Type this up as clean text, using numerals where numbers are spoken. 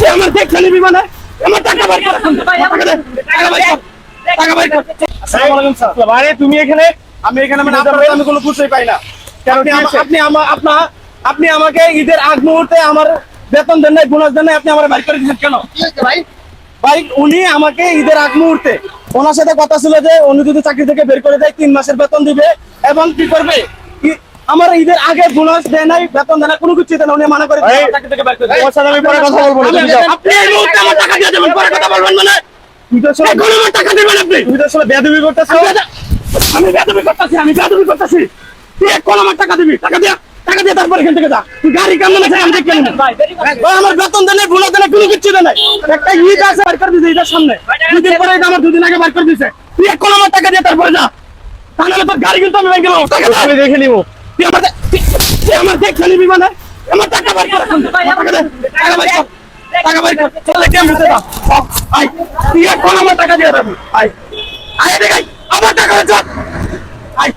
তুই আমার দেখে নিবি মানে আমার টাকা বের কর টাকা বের কর। আসসালামু আলাইকুম স্যার। আরে তুমি এখানে আমি এখানে মানে আপনার আমি কোনো বুঝতেই পাই না। কেন কি হয়েছে? আপনি আমাকে ঈদের আগ মুহূর্তে আমার বেতন দেন নাই, বোনাস দেন নাই, আপনি আমার বাইর করে দিচ্ছেন কেন? ভাই ভাই উনি আমাকে ঈদের আগ মুহূর্তে ওনার সাথে কথা ছিল যে উনি যদি চাকরি থেকে বের করে দেয় 3 মাসের বেতন দিবে এবং কি করবে আমার ঈদের আগে বোনাস দেয় নাই, বেতন দেয় না, কোনো কিছু দেয় না, উনি মানা করে ভাই, চাকরি থেকে বের করে দেয়। তোমার সাথে আমি পরে কথা বলবো না, তুমি যাও। আপনি এই মুহূর্তে আমার টাকা দিয়ে দেবেন, পরে কথা বলবেন মানে তুমি তো আসলে এখন আমার টাকা দিবেন আপনি। তুমি তো আসলে বেয়াদবি করতেছো। আমি বেয়াদবি করতেছি তুই এখন আমার টাকা দিবি, টাকা দিয়ে তারপর এখান থেকে যা। তুই গাড়ি কেমন আছে আমি দেখে নিব। ভাই আমার বেতন দেয় নাই, বোনাস দেয় নাই, কোনো কিছু দেয় নাই। একটা ঈদ আছে বার করে দিছে, ঈদের সামনে 2 দিন পরে ঈদ, আমার 2 দিন আগে বার করে দিছে। তুই এখন আমার টাকা দিয়ে তারপরে যা, তা নাহলে তোর গাড়ি কিন্তু আমি ভেঙে দেবো। টাকা দে। আমি দেখে নিবো। তুই আমার দেখে নিবি মানে আমার টাকা বার কর এখন। টাকা দে, টাকা বার কর চলে কেমন যা। আয় তুই এখন আমার টাকা দিয়ে দেবি। আয় আয় দেখ, আমার টাকা যা। আয়